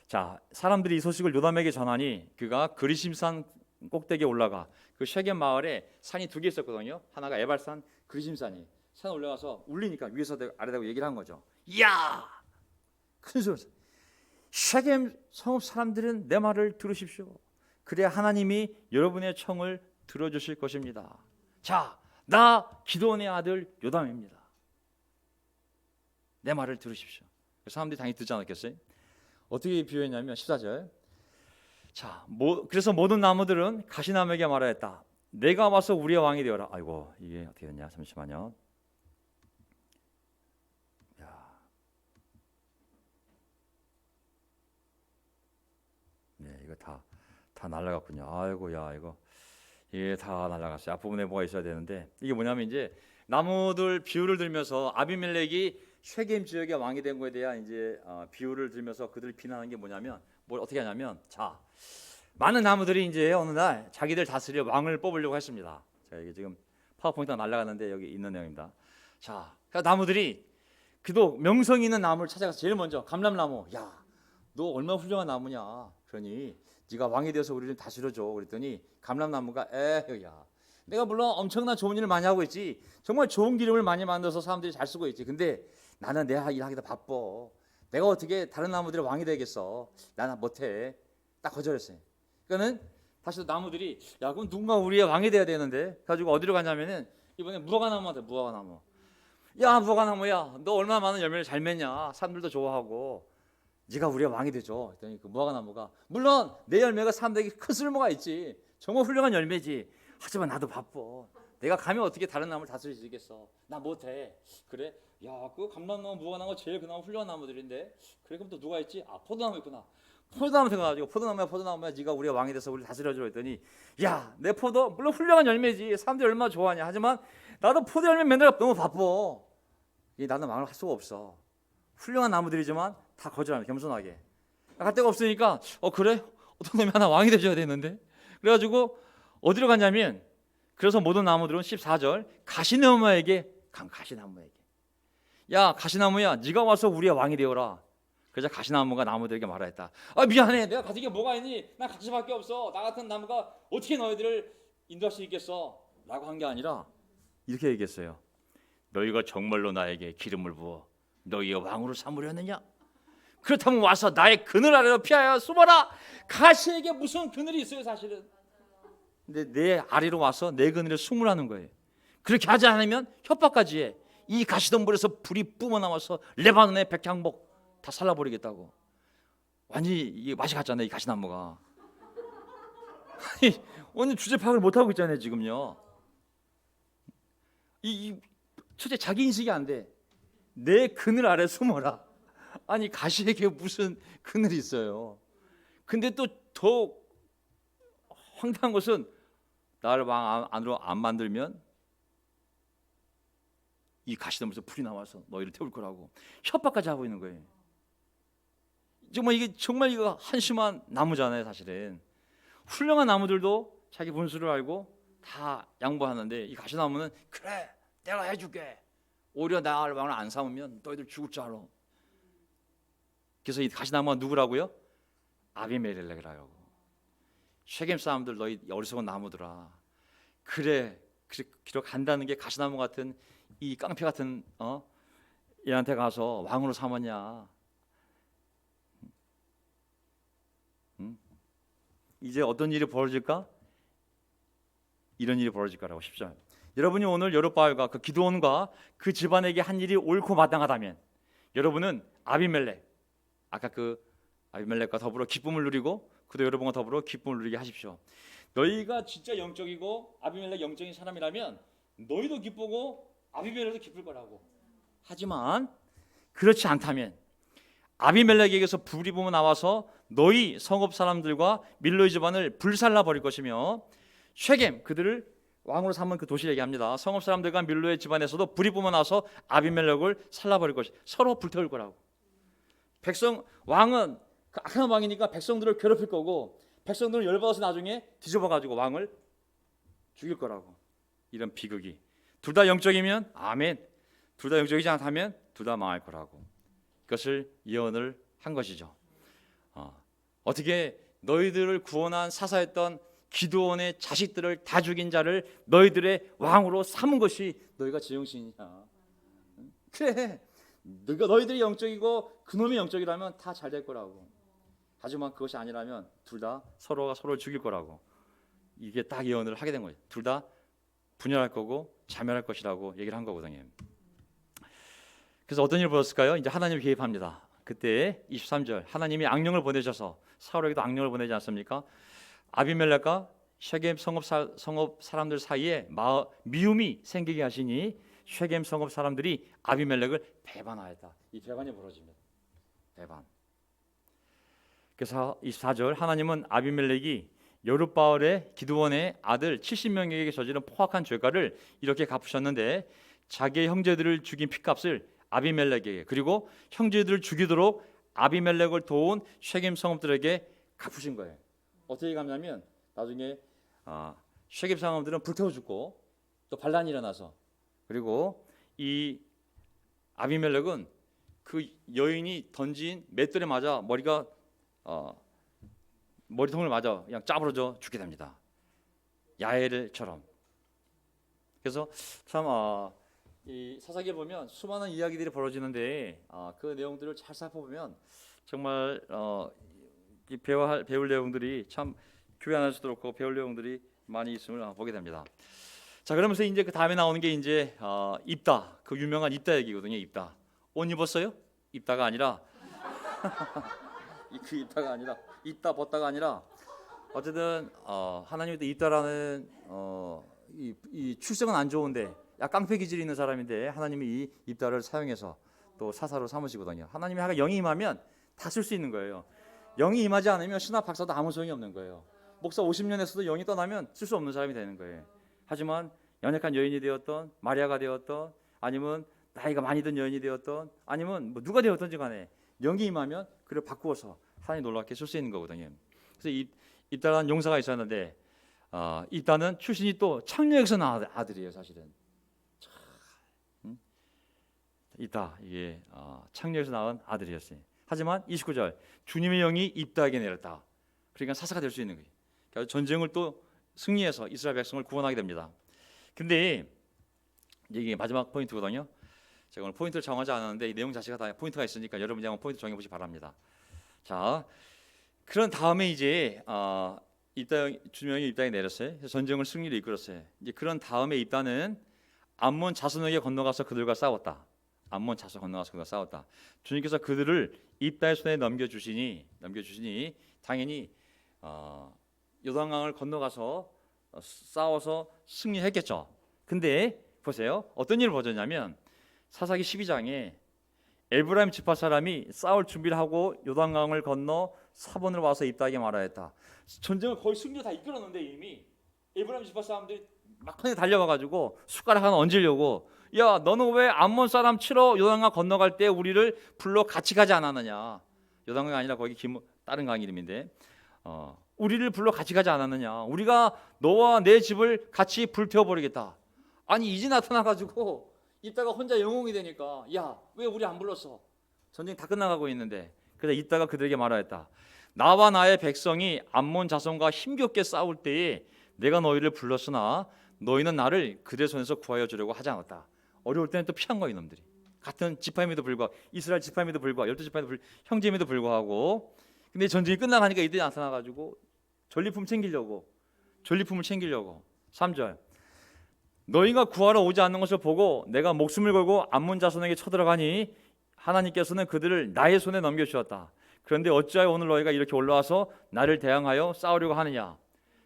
자 사람들이 이 소식을 요담에게 전하니 그가 그리심산 꼭대기에 올라가 그 쉐겜 마을에 산이 두 개 있었거든요. 하나가 에발산, 그리심산이 산 올라가서 울리니까 위에서 아래다고 얘기를 한 거죠. 이야 큰 소리 쉐겜 성읍 사람들은 내 말을 들으십시오. 그래야 하나님이 여러분의 청을 들어주실 것입니다. 자, 나 기드온의 아들 요담입니다. 내 말을 들으십시오. 사람들이 당연히 듣지 않았겠어요? 어떻게 비유했냐면 14절. 자, 그래서 모든 나무들은 가시나무에게 말하였다. 내가 와서 우리의 왕이 되어라. 아이고, 이게 어떻게 됐냐? 잠시만요. 네, 이거 다 날라갔군요. 아이고, 야, 이게 다 날라갔어요. 앞부분에 뭐가 있어야 되는데, 이게 뭐냐면 이제 나무들 비유를 들면서 아비멜렉이 쉐겜 지역의 왕이 된 거에 대한 이제 비유를 들면서 그들을 비난하는 게 뭐냐면, 뭘 어떻게 하냐면, 자, 많은 나무들이 이제 어느 날 자기들 다스릴 왕을 뽑으려고 했습니다. 자, 이게 지금 파워포인트가 날라갔는데 여기 있는 내용입니다. 자, 그러니까 나무들이 그도 명성 있는 나무를 찾아가서 제일 먼저 감람나무, 야, 너 얼마나 훌륭한 나무냐? 그러니 네가 왕이 되어서 우리를 다스려줘. 그랬더니 감람나무가 야, 내가 물론 엄청난 좋은 일을 많이 하고 있지. 정말 좋은 기름을 많이 만들어서 사람들이 잘 쓰고 있지. 근데 나는 내 일하기도 바빠. 내가 어떻게 다른 나무들의 왕이 되겠어? 나는 못해. 딱 거절했어요. 그러니까는 다시 또 나무들이 야, 그럼 누군가 우리의 왕이 돼야 되는데 가지고 어디로 가냐면은 이번에 무화과나무한테 무화과나무. 야, 무화과나무야, 너 얼마나 많은 열매를 잘 맺냐? 사람들도 좋아하고. 네가 우리의 왕이 되죠. 그랬더니 그 무화과나무가 물론 내 열매가 사람들에게 큰 쓸모가 있지. 정말 훌륭한 열매지. 하지만 나도 바빠. 내가 감히 어떻게 다른 나무를 다스릴 수 있겠어? 나 못해. 그래? 야, 그 감람나무, 무화과나무 제일 그나마 훌륭한 나무들인데. 그래, 그럼 또 누가 있지? 아, 포도나무 있구나. 포도나무 생각가지고 포도나무야 네가 우리의 왕이 돼서 우리 다스려줘 했더니 야, 내 포도 물론 훌륭한 열매지. 사람들이 얼마나 좋아하냐. 하지만 나도 포도 열매 맨날 너무 바빠. 나는 왕을 할 수가 없어. 훌륭한 나무들이지만 다 거절하면 겸손하게 갈 데가 없으니까 그래? 어떤 놈이 하나 왕이 되셔야 되는데. 그래가지고 어디로 갔냐면 그래서 모든 나무들은 14절 가시나무에게 야, 가시나무야, 네가 와서 우리의 왕이 되어라. 그래서 가시나무가 나무들에게 말하였다. 아, 미안해, 내가 가진 게 뭐가 있니? 난 가시밖에 없어. 나 같은 나무가 어떻게 너희들을 인도할 수 있겠어? 라고 한 게 아니라 이렇게 얘기했어요. 너희가 정말로 나에게 기름을 부어 너희의 왕으로 삼으려느냐? 그렇다면 와서 나의 그늘 아래로 피하여 숨어라. 가시에게 무슨 그늘이 있어요, 사실은. 근데 내 아래로 와서 내 그늘에 숨으라는 거예요. 그렇게 하지 않으면 협박까지 해. 이 가시덤불에서 불이 뿜어나와서 레바논의 백향목 다 살라버리겠다고. 완전히 이게 맛이 갔잖아요, 이 가시나무가. 오늘 주제 파악을 못하고 있잖아요, 지금요. 첫째 자기 인식이 안 돼. 내 그늘 아래 숨어라. 아니, 가시에게 무슨 그늘이 있어요. 근데 또 더 황당한 것은 나를 왕 안으로 안 만들면 이 가시덤불에서 불이 나와서 너희를 태울 거라고 협박까지 하고 있는 거예요. 정말 이거 한심한 나무잖아요, 사실은. 훌륭한 나무들도 자기 분수를 알고 다 양보하는데 이 가시나무는 그래, 내가 해줄게. 오히려 나를 왕을 안 삼으면 너희들 죽을 줄 알아. 그래서 이 가시나무가 누구라고요? 아비멜렉이라고. 쉐겜 사람들, 너희 어리석은 나무들아. 그래 기록 간다는 게 가시나무 같은 이 깡패 같은 얘한테 가서 왕으로 삼았냐? 이제 어떤 일이 벌어질까? 이런 일이 벌어질 거라고 싶죠. 여러분이 오늘 여룻바알과 그 기드온과 그 집안에게 한 일이 옳고 마땅하다면 여러분은 아비멜렉, 아까 그 아비멜렉과 더불어 기쁨을 누리고 그도 여러분과 더불어 기쁨을 누리게 하십시오. 너희가 진짜 영적이고 아비멜렉 영적인 사람이라면 너희도 기쁘고 아비멜렉도 기쁠 거라고. 하지만 그렇지 않다면 아비멜렉에게서 불이 뿜어 나와서 너희 성읍 사람들과 밀로의 집안을 불살라 버릴 것이며 쉐겜 그들을 왕으로 삼은 그 도시를 얘기합니다. 성읍 사람들과 밀로의 집안에서도 불이 뿜어 나와서 아비멜렉을 살라버릴 것이, 서로 불태울 거라고. 왕은 악한 왕이니까 백성들을 괴롭힐 거고 백성들은 열받아서 나중에 뒤집어가지고 왕을 죽일 거라고. 이런 비극이. 둘 다 영적이면 아멘, 둘 다 영적이지 않다면 둘 다 망할 거라고. 그것을 예언을 한 것이죠. 어떻게 너희들을 구원한 사사였던 기드온의 자식들을 다 죽인 자를 너희들의 왕으로 삼은 것이 너희가 제정신이냐? 그래, 너희들이 영적이고 그놈이 영적이라면 다 잘 될 거라고. 하지만 그것이 아니라면 둘 다 서로가 서로를 죽일 거라고 이게 딱 예언을 하게 된 거예요. 둘 다 분열할 거고 자멸할 것이라고 얘기를 한 거거든요. 그래서 어떤 일이 벌어졌을까요? 이제 하나님이 개입합니다. 그때 23절 하나님이 악령을 보내셔서 사울에게도 악령을 보내지 않습니까? 아비멜렉과 쉐겜 성읍 사람들 사이에 미움이 생기게 하시니 쉐겜 성읍 사람들이 아비멜렉을 배반하였다. 이 배반이 벌어집니다. 배반. 그래서 24절 하나님은 아비멜렉이 여룻바알의 기드온의 아들 70명에게 저지른 포악한 죄가를 이렇게 갚으셨는데 자기의 형제들을 죽인 핏값을 아비멜렉에게 그리고 형제들을 죽이도록 아비멜렉을 도운 쉐겜 성읍들에게 갚으신 거예요. 어떻게 갚냐면 나중에 쉐겜 성읍들은 불태워 죽고 또 반란이 일어나서 그리고 이 아비멜렉은 그 여인이 던진 맷돌에 맞아 머리통을 맞아 그냥 짜부러져 죽게 됩니다. 야엘처럼. 그래서 참 이 사사기에 보면 수많은 이야기들이 벌어지는데 그 내용들을 잘 살펴보면 정말 배울 내용들이 참 교회 안에서도 그렇고 배울 내용들이 많이 있음을 보게 됩니다. 자 그러면서 이제 그 다음에 나오는 게 이제 입다 그 유명한 입다 얘기거든요. 입다 옷 입었어요? 입다가 아니라 그 입다가 아니라 입다 벗다가 아니라 어쨌든 하나님이 또 입다라는 이 출생은 안 좋은데 깡패 기질이 있는 사람인데 하나님이 이 입다를 사용해서 또 사사로 삼으시거든요. 하나님이 하가 영이 임하면 다 쓸 수 있는 거예요. 영이 임하지 않으면 신학 박사도 아무 소용이 없는 거예요. 목사 50년에서도 영이 떠나면 쓸 수 없는 사람이 되는 거예요. 하지만 연약한 여인이 되었던 마리아가 되었던 아니면 나이가 많이 든 여인이 되었던 아니면 뭐 누가 되었든지 간에 영이 임하면 그를 바꾸어서 하나님 놀랍게 쓸 수 있는 거거든요. 그래서 입다라는 용사가 있었는데 입다는 출신이 또 창녀에서 낳은 아들이에요. 사실은 입다 이게 창녀에서 낳은 아들이었어요. 하지만 29절 주님의 영이 입다에게 내렸다. 그러니까 사사가 될 수 있는 거예요. 그러니까 전쟁을 또 승리해서 이스라엘 백성을 구원하게 됩니다. 근데 이게 마지막 포인트거든요. 제가 오늘 포인트를 정하지 않았는데 이 내용 자체가 다 포인트가 있으니까 여러분이 한번 포인트 정해보시기 바랍니다. 자, 그런 다음에 이제 주님의 영이 입다에 내렸어요. 그래서 전쟁을 승리를 이끌었어요. 이제 그런 다음에 입다는 암몬 자손에게 건너가서 그들과 싸웠다. 암몬 자손 건너가서 그들과 싸웠다. 주님께서 그들을 입다의 손에 넘겨주시니 당연히 요단강을 건너가서 싸워서 승리했겠죠. 근데 보세요. 어떤 일을 벌어졌냐면 사사기 12장에 에브라임 지파 사람이 싸울 준비를 하고 요단강을 건너 사본을 와서 입다에게 말하였다. 전쟁을 거의 승리로 다 이끌었는데 이미 에브라임 지파 사람들이 막판에 달려와가지고 숟가락 하나 얹으려고 야 너는 왜 암몬 사람 치러 요단강 건너갈 때 우리를 불러 같이 가지 않았느냐. 요단강이 아니라 거기 다른 강 이름인데 우리를 불러 같이 가지 않았느냐. 우리가 너와 내 집을 같이 불태워버리겠다. 아니 이제 나타나가지고 이따가 혼자 영웅이 되니까 야 왜 우리 안 불렀어. 전쟁 다 끝나가고 있는데. 그래서 이따가 그들에게 말하였다. 나와 나의 백성이 암몬 자손과 힘겹게 싸울 때에 내가 너희를 불렀으나 너희는 나를 그들의 손에서 구하여 주려고 하지 않았다. 어려울 때는 또 피한 거야 이놈들이. 같은 지파임에도 불구하고 이스라엘 지파임에도 불구하고 12지파임에도 형제임에도 불구하고 근데 전쟁이 끝나가니까 이들이 나타나가지고 전리품을 챙기려고 3절 너희가 구하러 오지 않는 것을 보고 내가 목숨을 걸고 암몬 자손에게 쳐들어가니 하나님께서는 그들을 나의 손에 넘겨주었다. 그런데 어찌하여 오늘 너희가 이렇게 올라와서 나를 대항하여 싸우려고 하느냐.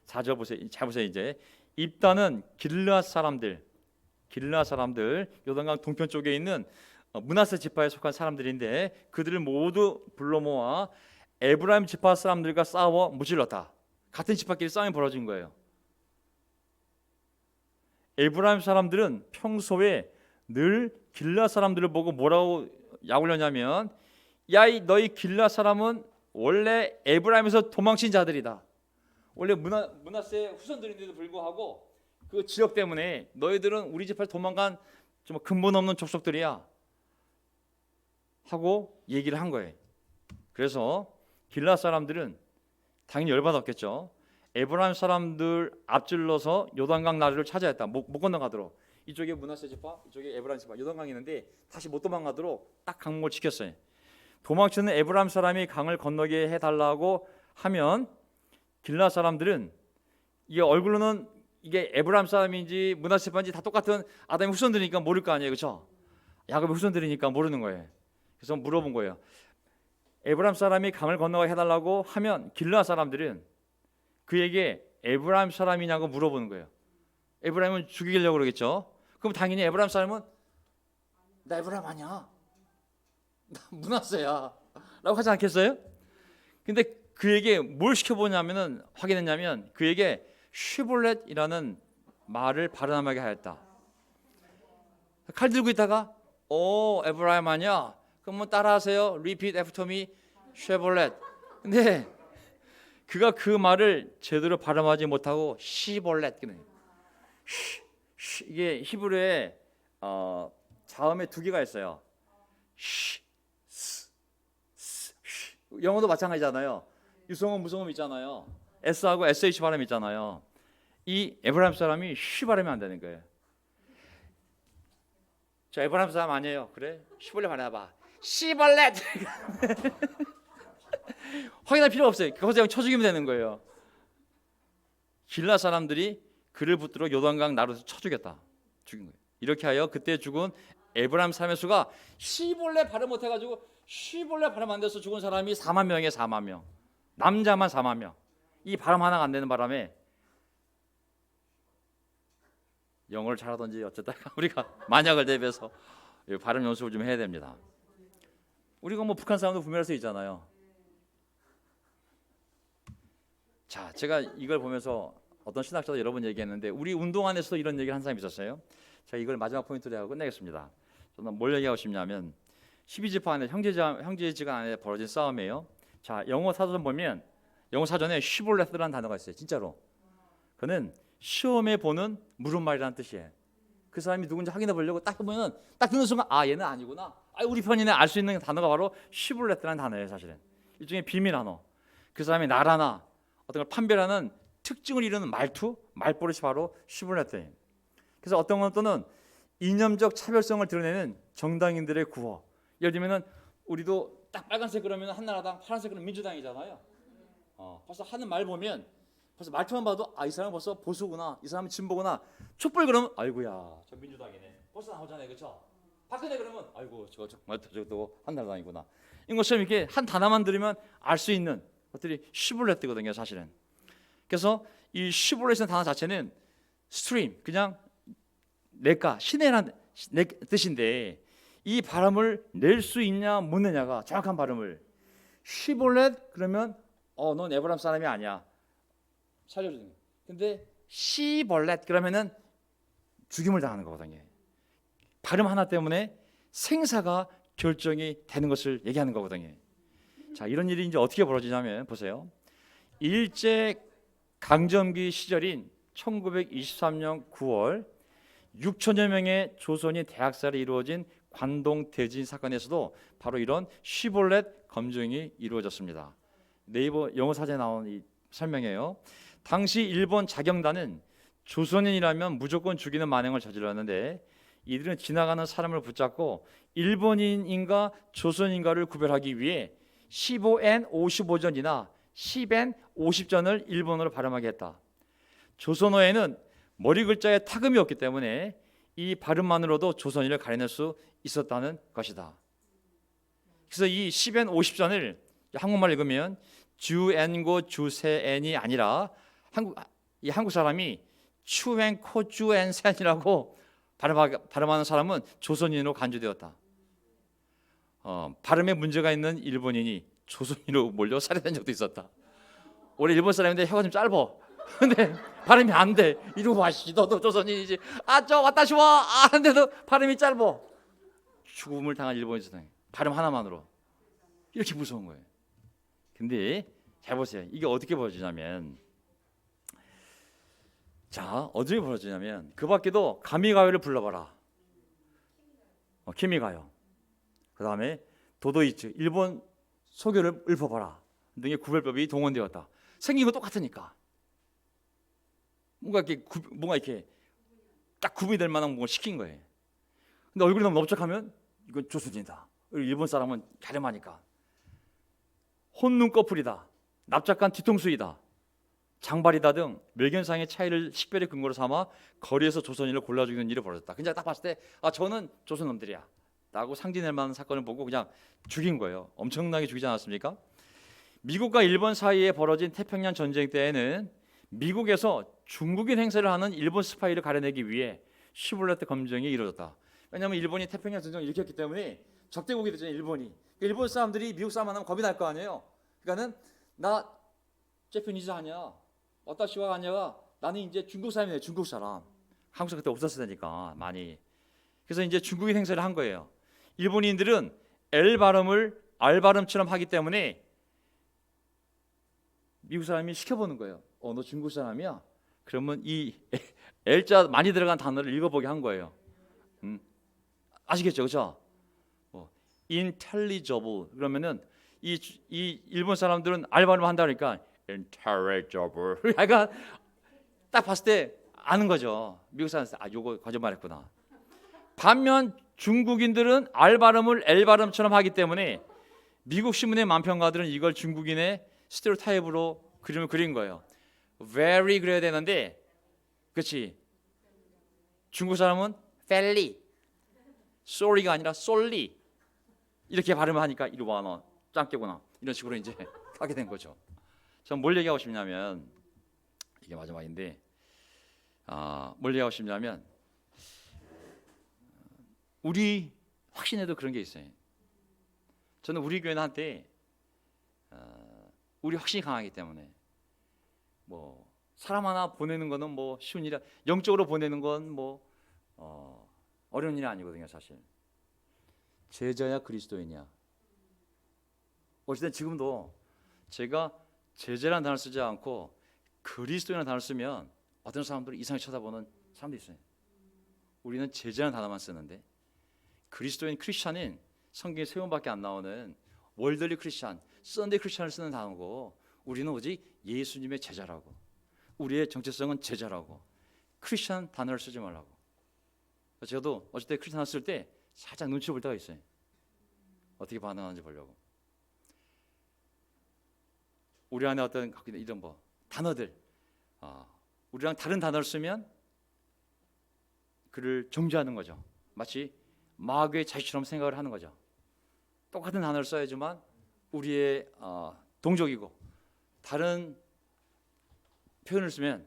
4절 보세요. 잘 보세요. 이제 입다는 길르앗 사람들 요단강 동편 쪽에 있는 므낫세 지파에 속한 사람들인데 그들을 모두 불러 모아 에브라임 지파 사람들과 싸워 무찔렀다. 같은 지파끼리 싸움이 벌어진 거예요. 에브라임 사람들은 평소에 늘 길르앗 사람들을 보고 뭐라고 약올렸냐면 야 너희 길르앗 사람은 원래 에브라임에서 도망친 자들이다. 원래 므낫세 후손들인데도 불구하고 그 지역 때문에 너희들은 우리 집에서 도망간 좀 근본 없는 족속들이야 하고 얘기를 한 거예요. 그래서 길르앗 사람들은 당연히 열받았겠죠. 에브라임 사람들 앞질러서 요단강 나루를 찾아야 했다. 못 건너가도록. 이쪽에 므낫세 지파, 이쪽에 에브라임 지파. 요단강이 있는데 다시 못 도망가도록 딱 강목을 지켰어요. 도망치는 에브라임 사람이 강을 건너게 해달라고 하면 길라 사람들은 이게 얼굴로는 이게 에브라임 사람인지 므낫세 지파인지 다 똑같은 아담의 후손들이니까 모를 거 아니에요, 그렇죠? 야곱의 후손들이니까 모르는 거예요. 그래서 물어본 거예요. 에브라임 사람이 강을 건너게 해달라고 하면 길라 사람들은 그에게 에브라임 사람이냐고 물어보는 거예요. 에브라임은 죽이려고 그러겠죠. 그럼 당연히 에브라임 사람은 나 에브라임 아니야, 나 므낫세야 라고 하지 않겠어요? 근데 그에게 뭘 시켜보냐면은 확인했냐면 그에게 슈볼렛이라는 말을 발음하게 하였다. 칼 들고 있다가 에브라임 아니야? 그럼 뭐 따라하세요. Repeat after me. 슈볼렛. 근데 그가 그 말을 제대로 발음하지 못하고 시볼렛 그래. 이게 히브리에 자음에 두 개가 있어요. 영어도 마찬가지잖아요. 유성음 무성음 있잖아요. S하고 SH 발음 있잖아요. 이 에브라임 사람이 쉬 발음이 안 되는 거예요. 저 에브라임 사람 아니에요. 그래? 시벌레 발음해봐. 시벌레. 확인할 필요 없어요. 거기서 그냥 쳐죽이면 되는 거예요. 길라 사람들이 그를 붙들어 요단강 나루에서 쳐죽였다. 죽인 거예요. 이렇게 하여 그때 죽은 에브라임 사람의 수가 시벌레 발음 못해가지고 시벌레 발음 안 돼서 죽은 사람이 4만 명이에요. 4만 명. 남자만 4만 명. 이 발음 하나가 안 되는 바람에 영어를 잘하든지 어쨌든 우리가 만약을 대비해서 발음 연습을 좀 해야 됩니다. 우리가 뭐 북한 사람도 구별할 수 있잖아요. 자, 제가 이걸 보면서 어떤 신학자도 여러 번 얘기했는데 우리 운동 안에서도 이런 얘기를 한 사람이 있었어요. 제가 이걸 마지막 포인트로 하고 끝내겠습니다. 저는 뭘 얘기하고 싶냐면 12지파 안에 형제지간 안에 벌어진 싸움이에요. 자, 영어 사전 보면 영어 사전에 쉬볼레스라는 단어가 있어요. 진짜로. 그는 시험에 보는 물음말이라는 뜻이에요. 그 사람이 누군지 확인해 보려고 딱 보면은 딱 듣는 순간 얘는 아니구나. 우리 편이네 알 수 있는 단어가 바로 쉬볼레스라는 단어예요. 사실은 일종의 비밀 언어. 그 사람이 나라나 어떤 걸 판별하는 특징을 이루는 말투, 말버릇이 바로 쉬볼레스예요. 그래서 어떤 건 또는 이념적 차별성을 드러내는 정당인들의 구호. 예를 들면은 우리도 딱 빨간색 그러면 한나라당, 파란색 그러면 민주당이잖아요. 벌써 하는 말 보면 벌써 말투만 봐도 이 사람은 벌써 보수구나, 이 사람은 진보구나. 촛불 그러면 아이고야 저 민주당이네. 벌써 나오잖아요, 그렇죠? 박근혜 그러면 아이고 저것도 한나라당이구나. 이것처럼 이렇게 한 단어만 들으면 알 수 있는 것들이 쉬볼렛거든요, 사실은. 그래서 이 쉬볼렛이라는 단어 자체는 스트림, 그냥 내가 신의라는 뜻인데 이 발음을 낼 수 있냐 못 내냐가 정확한 발음을. 쉬볼렛 그러면 넌 에브라임 사람이 아니야, 살려주는 거예요. 근데 시벌렛 그러면은 죽임을 당하는 거거든요. 발음 하나 때문에 생사가 결정이 되는 것을 얘기하는 거거든요. 자, 이런 일이 이제 어떻게 벌어지냐면 보세요. 일제 강점기 시절인 1923년 9월 6천여 명의 조선인 대학살이 이루어진 관동 대진 사건에서도 바로 이런 쉬볼렛 검증이 이루어졌습니다. 네이버 영어 사전에 나온 이 설명이에요. 당시 일본 자경단은 조선인이라면 무조건 죽이는 만행을 저질렀는데 이들은 지나가는 사람을 붙잡고 일본인인가 조선인가를 구별하기 위해 15N 55전이나 10N 50전을 일본어로 발음하게 했다. 조선어에는 머리 글자에 타금이 없기 때문에 이 발음만으로도 조선인을 가려낼 수 있었다는 것이다. 그래서 이 10N 50전을 한국말 읽으면 주엔고 주세엔이 아니라 한국 사람이 추엔코주엔센이라고 발음하는 사람은 조선인으로 간주되었다. 발음에 문제가 있는 일본인이 조선인으로 몰려 살해된 적도 있었다. 원래 일본 사람인데 혀가 좀 짧아. 근데 발음이 안 돼. 이러고 와씨 너도 조선인이지. 저 와타시와 하는데도 발음이 짧아. 죽음을 당한 일본인이잖아요. 발음 하나만으로. 이렇게 무서운 거예요. 근데 잘 보세요. 이게 어떻게 벌어지냐면, 자, 어떻게 벌어지냐면 그 밖에도 가미가요를 불러봐라. 키미가요. 그 다음에 도도이츠, 일본 소교를 읊어봐라 등의 구별법이 동원되었다. 생긴 거 똑같으니까 뭔가 이렇게 딱 구분이 될 만한 걸 시킨 거예요. 근데 얼굴이 너무 넓적하면 이건 조선인이다. 일본 사람은 갸름하니까 혼눈꺼풀이다, 납작한 뒤통수이다, 장발이다 등 외견상의 차이를 식별의 근거로 삼아 거리에서 조선인을 골라 죽이는 일이 벌어졌다. 그냥 딱 봤을 때 저는 조선 놈들이야 라고 상징될 만한 사건을 보고 그냥 죽인 거예요. 엄청나게 죽이지 않았습니까? 미국과 일본 사이에 벌어진 태평양 전쟁 때에는 미국에서 중국인 행세를 하는 일본 스파이를 가려내기 위해 슈블레트 검증이 이루어졌다. 왜냐하면 일본이 태평양 전쟁을 일으켰기 때문에 적대국이 되잖아요. 일본이. 일본 사람들이 미국 사람 만나면 겁이 날 거 아니에요. 그러니까는 나 제프니즈 아니야, 와타시와 아니야, 나는 이제 중국 사람이네. 중국 사람. 한국 사람 그때 없었을 테니까 많이. 그래서 이제 중국인 행세를 한 거예요. 일본인들은 L 발음을 R 발음처럼 하기 때문에 미국 사람이 시켜보는 거예요. 너 중국 사람이야? 그러면 이 L자 많이 들어간 단어를 읽어보게 한 거예요. 아시겠죠, 그렇죠? intelligible 그러면은 이 일본 사람들은 R 발음 한다 그러니까 intelligible. 그러니까 딱 봤을 때 아는 거죠. 미국 사람들 요거 거짓말했구나. 반면 중국인들은 R 발음을 L 발음처럼 하기 때문에 미국 신문의 만평가들은 이걸 중국인의 스테레오타입으로 그림을 그린 거예요. very 그래야 되는데, 그렇지? 중국 사람은 fairly, sorry가 아니라 solely 이렇게 발음을 하니까 이리 와 너 짱깨구나 이런 식으로 이제 하게 된 거죠. 전 뭘 얘기하고 싶냐면 이게 마지막인데, 뭘 얘기하고 싶냐면 우리 확신에도 그런 게 있어요. 저는 우리 교회는 한때 우리 확신이 강하기 때문에 사람 하나 보내는 거는 쉬운 일이야. 영적으로 보내는 건 어려운 일이 아니거든요, 사실. 제자야 그리스도인이야. 어쨌든 지금도 제가 제자라는 단어를 쓰지 않고 그리스도인이라는 단어를 쓰면 어떤 사람들이 이상하게 쳐다보는 사람도 있어요. 우리는 제자라는 단어만 쓰는데, 그리스도인 크리스찬인 성경에 세 번밖에 안 나오는 월들리 크리스찬, 썬데이 크리스찬을 쓰는 단어고, 우리는 오직 예수님의 제자라고, 우리의 정체성은 제자라고, 크리스찬 단어를 쓰지 말라고. 저도 어쨌든 크리스찬 쓸 때 살짝 눈치 볼 때가 있어요. 어떻게 반응하는지 보려고. 우리 안에 어떤 이런 단어들, 우리랑 다른 단어를 쓰면 그를 정죄하는 거죠. 마치 마귀의 자식처럼 생각을 하는 거죠. 똑같은 단어를 써야지만 우리의 동족이고, 다른 표현을 쓰면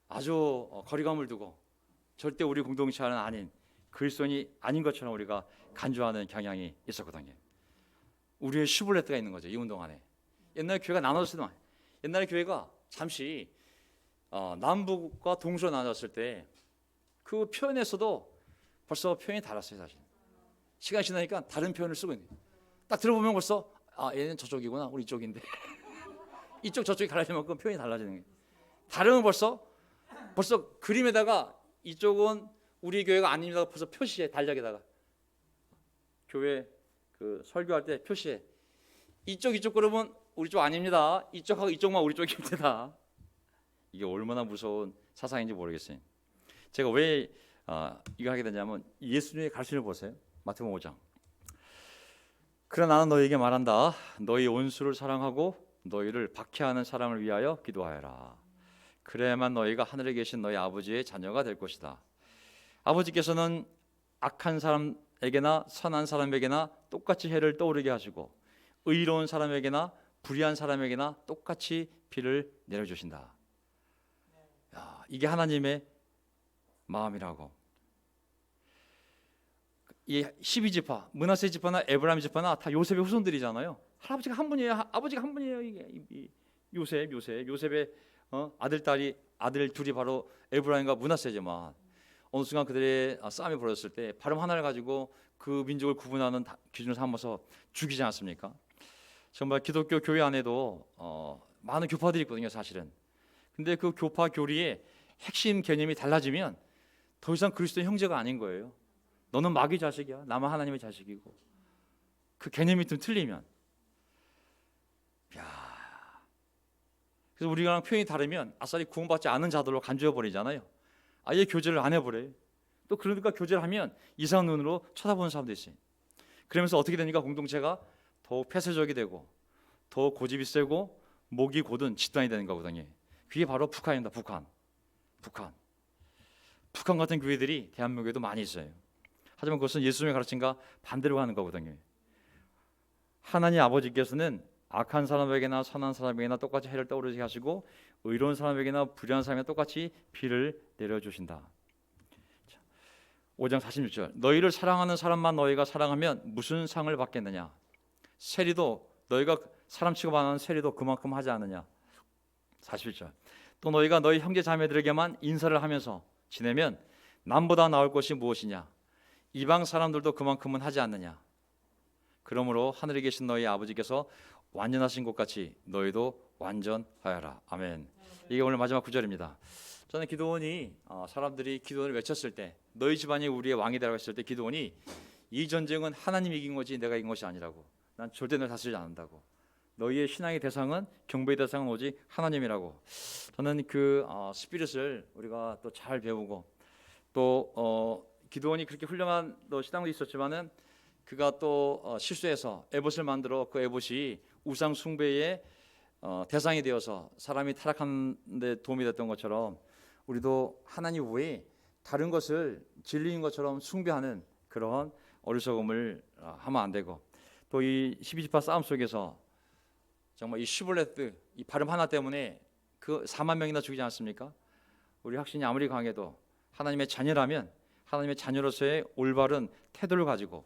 아주 거리감을 두고 절대 우리 공동체는 아닌 그리스도인이 아닌 것처럼 우리가 간주하는 경향이 있었거든요. 우리의 슈블레트가 있는 거죠, 이 운동 안에. 옛날에 교회가 나눠졌을 때, 옛날에 교회가 잠시 남북과 동서로 나눠졌을 때 그 표현에서도 벌써 표현이 달랐어요, 사실. 시간이 지나니까 다른 표현을 쓰고 있는 거예요. 딱 들어보면 벌써 얘는 저쪽이구나, 우리 이쪽인데 이쪽 저쪽이 갈라지는 만큼 표현이 달라지는 거예요. 다르면 벌써 그림에다가 이쪽은 우리 교회가 아닙니다 벌써 표시해, 달력에다가. 교회 그 설교할 때 표시해. 이쪽 그러면 우리 쪽 아닙니다. 이쪽하고 이쪽만 우리 쪽입니다. 이게 얼마나 무서운 사상인지 모르겠어요. 제가 왜 이거 하게 되냐면 예수님의 가르침을 보세요. 마태복음 5장. 그러나 나는 너희에게 말한다. 너희 원수를 사랑하고 너희를 박해하는 사람을 위하여 기도하여라. 그래야만 너희가 하늘에 계신 너희 아버지의 자녀가 될 것이다. 아버지께서는 악한 사람에게나 선한 사람에게나 똑같이 해를 떠오르게 하시고 의로운 사람에게나 불의한 사람에게나 똑같이 비를 내려주신다. 이게 하나님의 마음이라고. 이 12지파, 므낫세 지파나 에브라임 지파나 다 요셉의 후손들이잖아요. 할아버지가 한 분이에요. 아버지가 한 분이에요. 이게 요셉의 아들 둘이 바로 에브라임과 므낫세지만 어느 순간 그들의 싸움이 벌어졌을 때 발음 하나를 가지고 그 민족을 구분하는 기준을 삼아서 죽이지 않았습니까? 정말 기독교 교회 안에도 많은 교파들이 있거든요, 사실은. 근데 그 교파 교리의 핵심 개념이 달라지면 더 이상 그리스도의 형제가 아닌 거예요. 너는 마귀 자식이야, 나만 하나님의 자식이고. 그 개념이 좀 틀리면, 그래서 우리랑 표현이 다르면 아싸리 구원받지 않은 자들로 간주해 버리잖아요. 아예 교제를 안 해버려요. 또 그러니까 교제를 하면 이상한 눈으로 쳐다보는 사람도 있어요. 그러면서 어떻게 되니까 공동체가 더욱 폐쇄적이 되고 더 고집이 세고 목이 곧은 집단이 되는 거거든요. 그게 바로 북한입니다. 북한 같은 교회들이 대한민국에도 많이 있어요. 하지만 그것은 예수님의 가르침과 반대로 가는 거거든요. 하나님 아버지께서는 악한 사람에게나 선한 사람에게나 똑같이 해를 떠오르게 하시고 의로운 사람에게나 불의한 사람에게나 똑같이 비를 내려주신다. 5장 46절 너희를 사랑하는 사람만 너희가 사랑하면 무슨 상을 받겠느냐. 세리도 너희가 사람 취급하는 세리도 그만큼 하지 않느냐. 41절 또 너희가 너희 형제 자매들에게만 인사를 하면서 지내면 남보다 나을 것이 무엇이냐. 이방 사람들도 그만큼은 하지 않느냐. 그러므로 하늘에 계신 너희 아버지께서 완전하신 것 같이 너희도 완전하여라. 아멘. 이게 오늘 마지막 구절입니다. 저는 기드온이 사람들이 기드온을 외쳤을 때 너희 집안이 우리의 왕이 되라고 했을 때 기드온이 이 전쟁은 하나님이 이긴 거지 내가 이긴 것이 아니라고. 난 절대 널 다스리지 않는다고. 너희의 신앙의 대상은 경배의 대상은 오직 하나님이라고. 저는 그 스피릿을 우리가 또 잘 배우고 또 기드온이 그렇게 훌륭한 또 신앙도 있었지만은 그가 또 실수해서 에봇을 만들어 그 에봇이 우상 숭배의 대상이 되어서 사람이 타락하는 데 도움이 됐던 것처럼 우리도 하나님 외에 다른 것을 진리인 것처럼 숭배하는 그런 어리석음을 하면 안 되고 또 이 12지파 싸움 속에서 정말 이 슈블레트 이 발음 하나 때문에 그 4만 명이나 죽이지 않았습니까? 우리 확신이 아무리 강해도 하나님의 자녀라면 하나님의 자녀로서의 올바른 태도를 가지고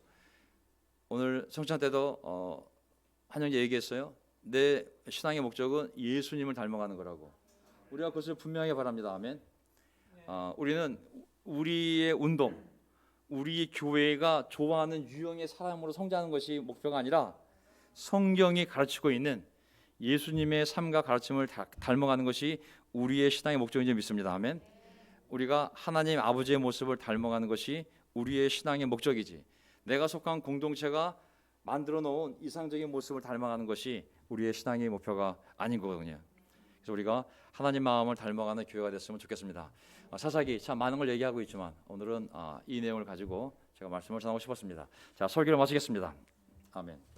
오늘 성찬 때도 한 형제 얘기했어요. 내 신앙의 목적은 예수님을 닮아가는 거라고. 우리가 그것을 분명히 바랍니다. 아멘. 우리는 우리의 운동, 우리 교회가 좋아하는 유형의 사람으로 성장하는 것이 목표가 아니라 성경이 가르치고 있는 예수님의 삶과 가르침을 닮아가는 것이 우리의 신앙의 목적인 줄 믿습니다. 아멘. 우리가 하나님 아버지의 모습을 닮아가는 것이 우리의 신앙의 목적이지 내가 속한 공동체가 만들어 놓은 이상적인 모습을 닮아가는 것이 우리의 신앙의 목표가 아닌 거거든요. 그래서 우리가 하나님 마음을 닮아가는 교회가 됐으면 좋겠습니다. 사사기 참 많은 걸 얘기하고 있지만 오늘은 이 내용을 가지고 제가 말씀을 전하고 싶었습니다. 자, 설교를 마치겠습니다. 아멘.